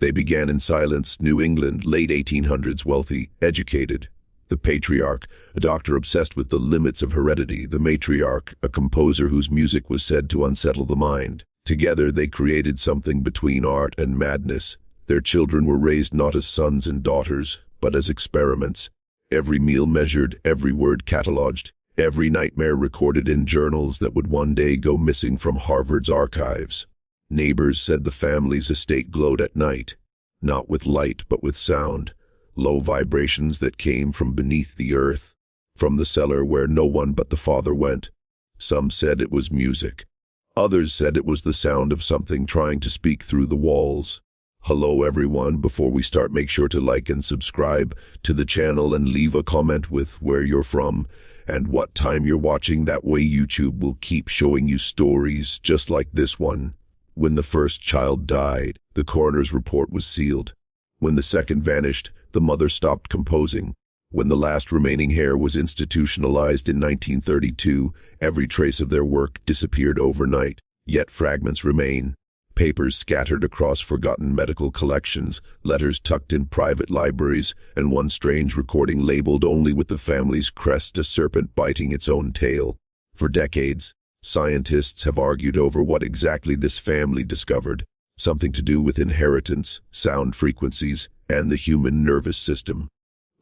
They began in silence, New England, late 1800s, wealthy, educated. The patriarch, a doctor obsessed with the limits of heredity. The matriarch, a composer whose music was said to unsettle the mind. Together they created something between art and madness. Their children were raised not as sons and daughters, but as experiments. Every meal measured, every word catalogued, every nightmare recorded in journals that would one day go missing from Harvard's archives. Neighbors said the family's estate glowed at night, not with light but with sound, low vibrations that came from beneath the earth, from the cellar where no one but the father went. Some said it was music. Others said it was the sound of something trying to speak through the walls. Hello everyone, before we start make sure to like and subscribe to the channel and leave a comment with where you're from and what time you're watching. That way YouTube will keep showing you stories just like this one. When the first child died, the coroner's report was sealed. When the second vanished, the mother stopped composing. When the last remaining heir was institutionalized in 1932, every trace of their work disappeared overnight, yet fragments remain. Papers scattered across forgotten medical collections, letters tucked in private libraries, and one strange recording labeled only with the family's crest, a serpent biting its own tail. For decades, scientists have argued over what exactly this family discovered, something to do with inheritance, sound frequencies, and the human nervous system.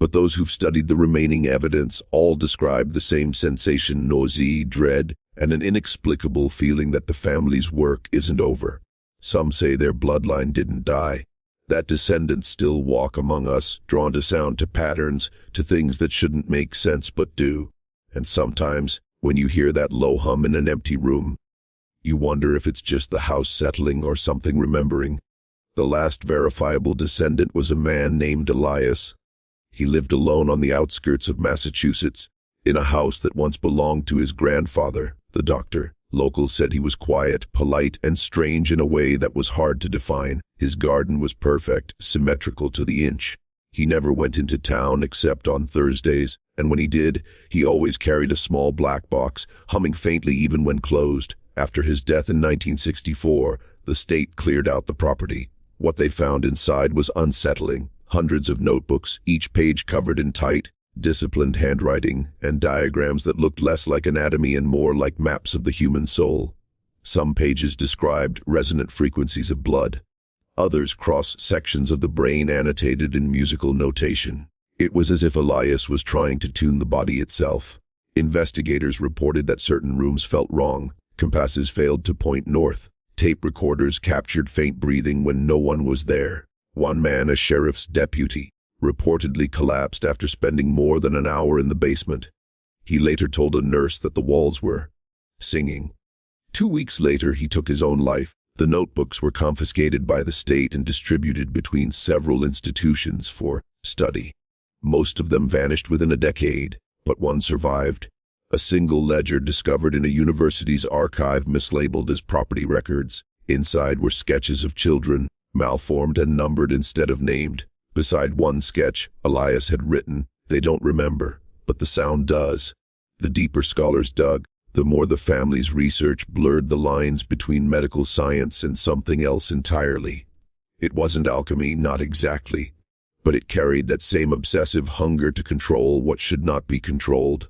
But those who've studied the remaining evidence all describe the same sensation: nausea, dread, and an inexplicable feeling that the family's work isn't over. Some say their bloodline didn't die, that descendants still walk among us, drawn to sound, to patterns, to things that shouldn't make sense but do. And sometimes, when you hear that low hum in an empty room, you wonder if it's just the house settling or something remembering. The last verifiable descendant was a man named Elias. He lived alone on the outskirts of Massachusetts, in a house that once belonged to his grandfather, the doctor. Locals said he was quiet, polite, and strange in a way that was hard to define. His garden was perfect, symmetrical to the inch. He never went into town except on Thursdays, and when he did, he always carried a small black box, humming faintly even when closed. After his death in 1964, the state cleared out the property. What they found inside was unsettling. Hundreds of notebooks, each page covered in tight, disciplined handwriting, and diagrams that looked less like anatomy and more like maps of the human soul. Some pages described resonant frequencies of blood. Others cross-sections of the brain annotated in musical notation. It was as if Elias was trying to tune the body itself. Investigators reported that certain rooms felt wrong. Compasses failed to point north. Tape recorders captured faint breathing when no one was there. One man, a sheriff's deputy, reportedly collapsed after spending more than an hour in the basement. He later told a nurse that the walls were singing. 2 weeks later, he took his own life. The notebooks were confiscated by the state and distributed between several institutions for study. Most of them vanished within a decade, but one survived. A single ledger discovered in a university's archive, mislabeled as property records. Inside were sketches of children, malformed and numbered instead of named. Beside one sketch, Elias had written, "They don't remember, but the sound does." The deeper scholars dug, the more the family's research blurred the lines between medical science and something else entirely. It wasn't alchemy, not exactly, but it carried that same obsessive hunger to control what should not be controlled,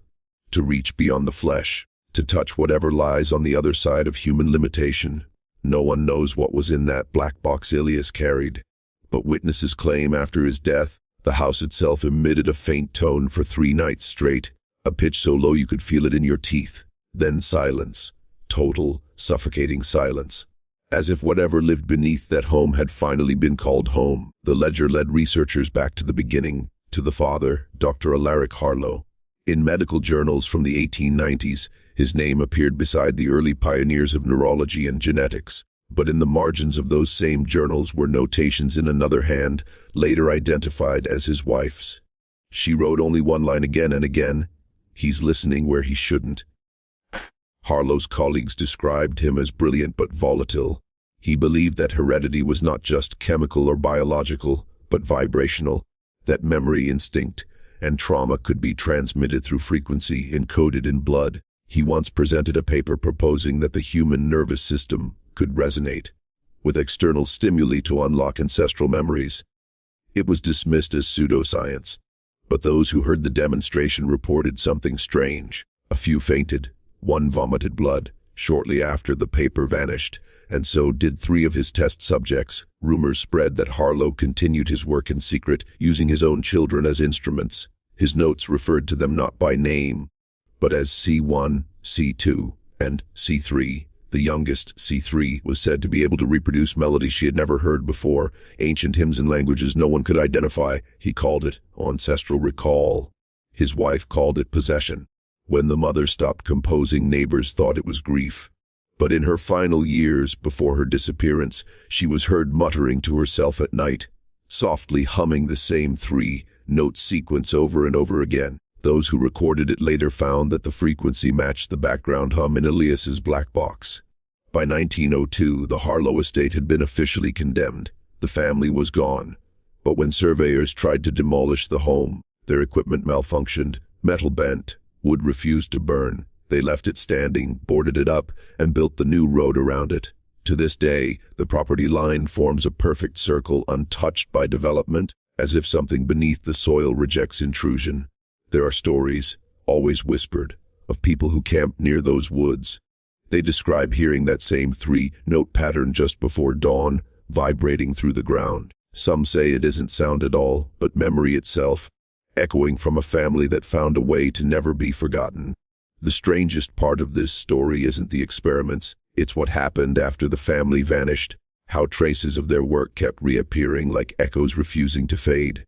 to reach beyond the flesh, to touch whatever lies on the other side of human limitation. No one knows what was in that black box Elias carried, but witnesses claim after his death, the house itself emitted a faint tone for 3 nights straight, a pitch so low you could feel it in your teeth. Then silence, total, suffocating silence, as if whatever lived beneath that home had finally been called home. The ledger led researchers back to the beginning, to the father, Dr. Alaric Harlow. In medical journals from the 1890s, his name appeared beside the early pioneers of neurology and genetics. But in the margins of those same journals were notations in another hand, later identified as his wife's. She wrote only one line again and again: "He's listening where he shouldn't." Harlow's colleagues described him as brilliant but volatile. He believed that heredity was not just chemical or biological, but vibrational, that memory, instinct, and trauma could be transmitted through frequency encoded in blood. He once presented a paper proposing that the human nervous system could resonate with external stimuli to unlock ancestral memories. It was dismissed as pseudoscience, but those who heard the demonstration reported something strange. A few fainted, one vomited blood. Shortly after, the paper vanished, and so did 3 of his test subjects. Rumors spread that Harlow continued his work in secret, using his own children as instruments. His notes referred to them not by name, but as C1, C2, and C3. The youngest, C3, was said to be able to reproduce melodies she had never heard before, ancient hymns in languages no one could identify. He called it ancestral recall. His wife called it possession. When the mother stopped composing, neighbors thought it was grief. But in her final years, before her disappearance, she was heard muttering to herself at night, softly humming the same 3-note sequence over and over again. Those who recorded it later found that the frequency matched the background hum in Elias's black box. By 1902, the Harlow estate had been officially condemned. The family was gone. But when surveyors tried to demolish the home, their equipment malfunctioned, metal bent, wood refused to burn. They left it standing, boarded it up, and built the new road around it. To this day, the property line forms a perfect circle, untouched by development, as if something beneath the soil rejects intrusion. There are stories, always whispered, of people who camped near those woods. They describe hearing that same 3-note pattern just before dawn, vibrating through the ground. Some say it isn't sound at all, but memory itself, echoing from a family that found a way to never be forgotten. The strangest part of this story isn't the experiments, it's what happened after the family vanished, how traces of their work kept reappearing like echoes refusing to fade.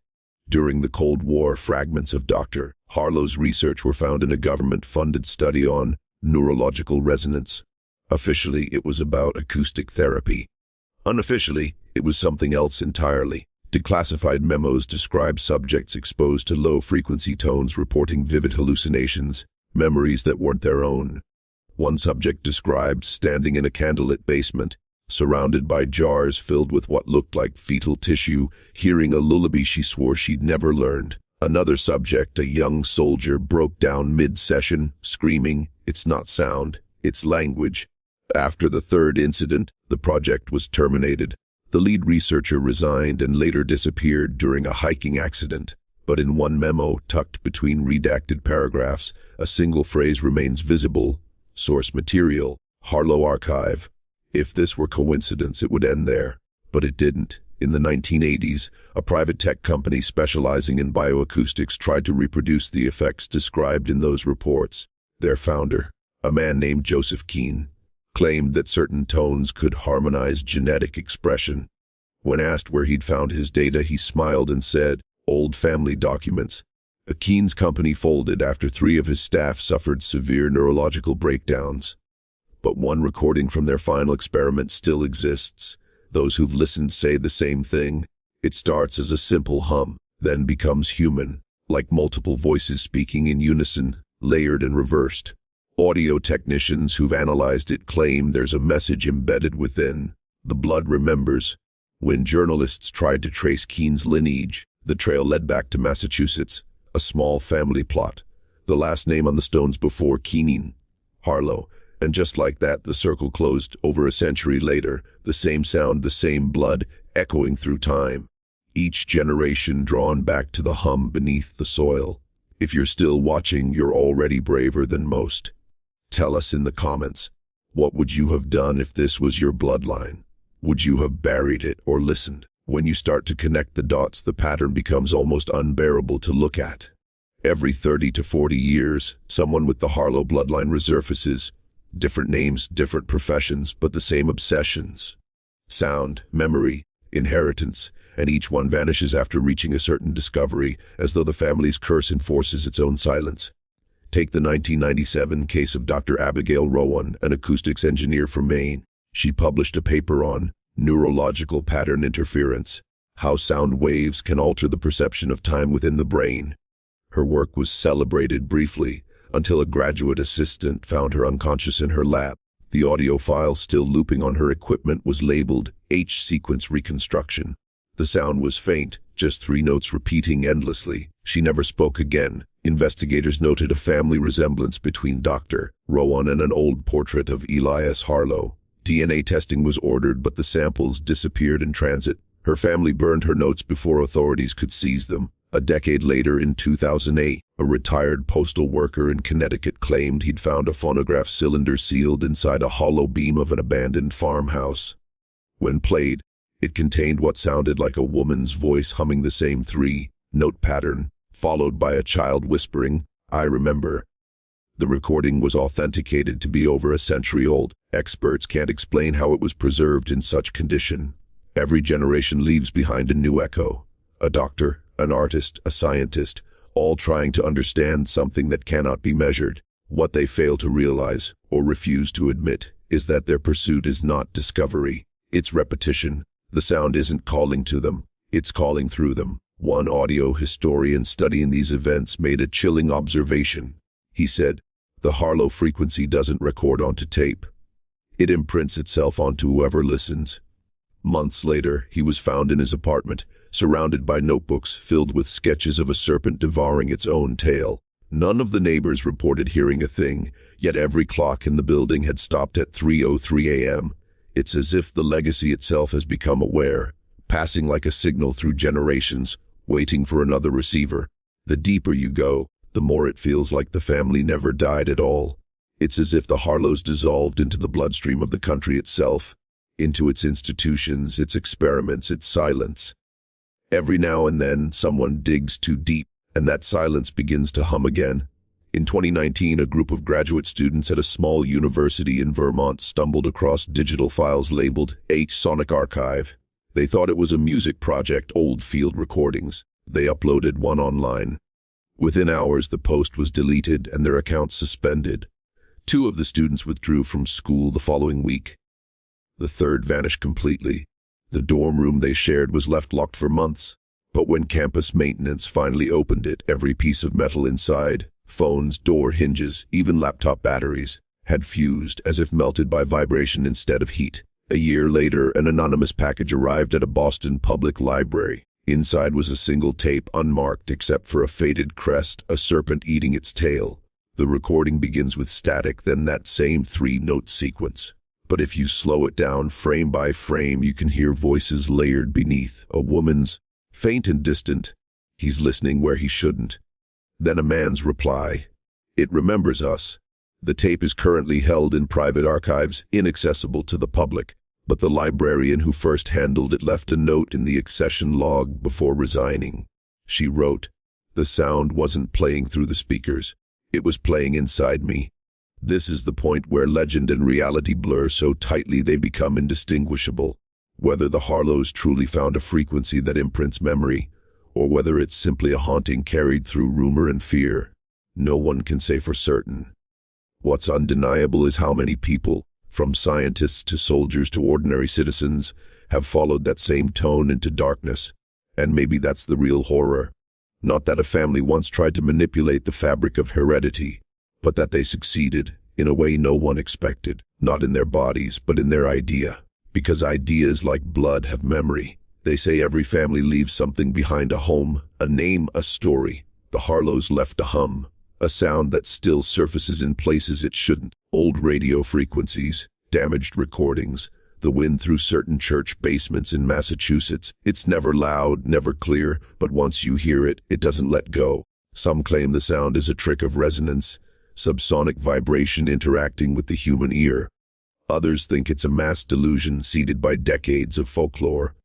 During the Cold War, fragments of Dr. Harlow's research were found in a government-funded study on neurological resonance. Officially, it was about acoustic therapy. Unofficially, it was something else entirely. Declassified memos describe subjects exposed to low-frequency tones reporting vivid hallucinations, memories that weren't their own. One subject described standing in a candlelit basement, surrounded by jars filled with what looked like fetal tissue, hearing a lullaby she swore she'd never learned. Another subject, a young soldier, broke down mid-session, screaming, "It's not sound, it's language." After the 3rd incident, the project was terminated. The lead researcher resigned and later disappeared during a hiking accident. But in one memo, tucked between redacted paragraphs, a single phrase remains visible. Source material, Harlow Archive. If this were coincidence, it would end there. But it didn't. In the 1980s, a private tech company specializing in bioacoustics tried to reproduce the effects described in those reports. Their founder, a man named Joseph Keene, claimed that certain tones could harmonize genetic expression. When asked where he'd found his data, he smiled and said, "Old family documents." Keene's company folded after 3 of his staff suffered severe neurological breakdowns. But one recording from their final experiment still exists. Those who've listened say the same thing. It starts as a simple hum, then becomes human, like multiple voices speaking in unison, layered and reversed. Audio technicians who've analyzed it claim there's a message embedded within. The blood remembers. When journalists tried to trace Keene's lineage, the trail led back to Massachusetts, a small family plot. The last name on the stones before Keene, Harlow. And just like that, the circle closed. Over a century later, the same sound, the same blood, echoing through time. Each generation drawn back to the hum beneath the soil. If you're still watching, you're already braver than most. Tell us in the comments, what would you have done if this was your bloodline? Would you have buried it or listened? When you start to connect the dots, the pattern becomes almost unbearable to look at. Every 30 to 40 years, someone with the Harlow bloodline resurfaces. Different names, different professions, but the same obsessions. Sound, memory, inheritance, and each one vanishes after reaching a certain discovery, as though the family's curse enforces its own silence. Take the 1997 case of Dr. Abigail Rowan, an acoustics engineer from Maine. She published a paper on neurological pattern interference, how sound waves can alter the perception of time within the brain. Her work was celebrated briefly, until a graduate assistant found her unconscious in her lab. The audio file still looping on her equipment was labeled H-sequence reconstruction. The sound was faint, just 3 notes repeating endlessly. She never spoke again. Investigators noted a family resemblance between Dr. Rowan and an old portrait of Elias Harlow. DNA testing was ordered, but the samples disappeared in transit. Her family burned her notes before authorities could seize them. A decade later, in 2008, a retired postal worker in Connecticut claimed he'd found a phonograph cylinder sealed inside a hollow beam of an abandoned farmhouse. When played, it contained what sounded like a woman's voice humming the same three-note pattern, followed by a child whispering, "I remember." The recording was authenticated to be over a century old. Experts can't explain how it was preserved in such condition. Every generation leaves behind a new echo. A doctor, an artist, a scientist, all trying to understand something that cannot be measured. What they fail to realize, or refuse to admit, is that their pursuit is not discovery. It's repetition. The sound isn't calling to them, it's calling through them. One audio historian studying these events made a chilling observation. He said, "The Harlow frequency doesn't record onto tape. It imprints itself onto whoever listens." Months later, he was found in his apartment, surrounded by notebooks filled with sketches of a serpent devouring its own tail. None of the neighbors reported hearing a thing, yet every clock in the building had stopped at 3:03 a.m. It's as if the legacy itself has become aware, passing like a signal through generations, waiting for another receiver. The deeper you go, the more it feels like the family never died at all. It's as if the Harlows dissolved into the bloodstream of the country itself, into its institutions, its experiments, its silence. Every now and then, someone digs too deep, and that silence begins to hum again. In 2019, a group of graduate students at a small university in Vermont stumbled across digital files labeled a Sonic Archive. They thought it was a music project, old field recordings. They uploaded one online. Within hours, the post was deleted and their accounts suspended. 2 of the students withdrew from school the following week. The third vanished completely. The dorm room they shared was left locked for months. But when campus maintenance finally opened it, every piece of metal inside, phones, door hinges, even laptop batteries, had fused as if melted by vibration instead of heat. A year later, an anonymous package arrived at a Boston public library. Inside was a single tape, unmarked except for a faded crest, a serpent eating its tail. The recording begins with static, then that same 3-note sequence. But if you slow it down frame by frame, you can hear voices layered beneath. A woman's, faint and distant, "He's listening where he shouldn't." Then a man's reply, "It remembers us." The tape is currently held in private archives, inaccessible to the public. But the librarian who first handled it left a note in the accession log before resigning. She wrote, "The sound wasn't playing through the speakers. It was playing inside me." This is the point where legend and reality blur so tightly they become indistinguishable. Whether the Harlows truly found a frequency that imprints memory, or whether it's simply a haunting carried through rumor and fear, no one can say for certain. What's undeniable is how many people, from scientists to soldiers to ordinary citizens, have followed that same tone into darkness. And maybe that's the real horror. Not that a family once tried to manipulate the fabric of heredity, but that they succeeded in a way no one expected, not in their bodies, but in their idea. Because ideas like blood have memory. They say every family leaves something behind: a home, a name, a story. The Harlows left a hum, a sound that still surfaces in places it shouldn't. Old radio frequencies, damaged recordings, the wind through certain church basements in Massachusetts. It's never loud, never clear, but once you hear it, it doesn't let go. Some claim the sound is a trick of resonance, subsonic vibration interacting with the human ear. Others think it's a mass delusion seeded by decades of folklore.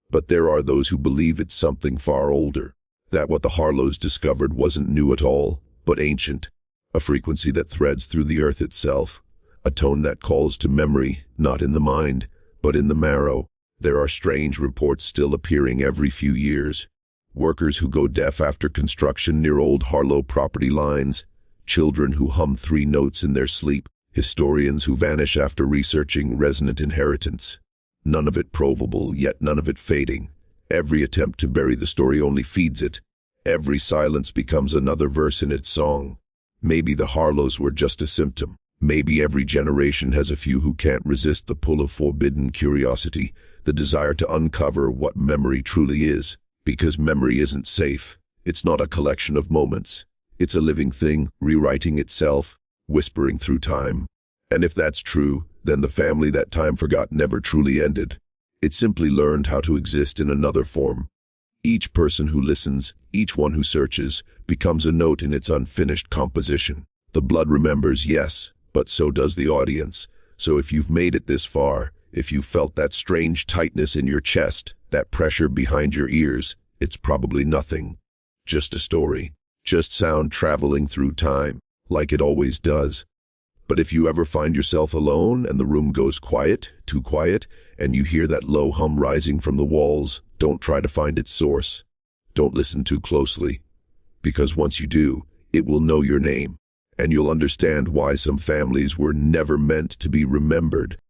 But there are those who believe it's something far older, that what the Harlows discovered wasn't new at all, but ancient, a frequency that threads through the earth itself, a tone that calls to memory, not in the mind, but in the marrow. There are strange reports still appearing every few years. Workers who go deaf after construction near old Harlow property lines, children who hum 3 notes in their sleep, historians who vanish after researching resonant inheritance. None of it provable, yet none of it fading. Every attempt to bury the story only feeds it. Every silence becomes another verse in its song. Maybe the Harlows were just a symptom. Maybe every generation has a few who can't resist the pull of forbidden curiosity, the desire to uncover what memory truly is. Because memory isn't safe. It's not a collection of moments. It's a living thing, rewriting itself, whispering through time. And if that's true, Then the family that time forgot never truly ended. It simply learned how to exist in another form. Each person who listens, each one who searches, becomes a note in its unfinished composition. The blood remembers, yes, but so does the audience. So if you've made it this far, if you've felt that strange tightness in your chest, that pressure behind your ears, it's probably nothing. Just a story. Just sound traveling through time, like it always does. But if you ever find yourself alone and the room goes quiet, too quiet, and you hear that low hum rising from the walls, don't try to find its source. Don't listen too closely. Because once you do, it will know your name. And you'll understand why some families were never meant to be remembered.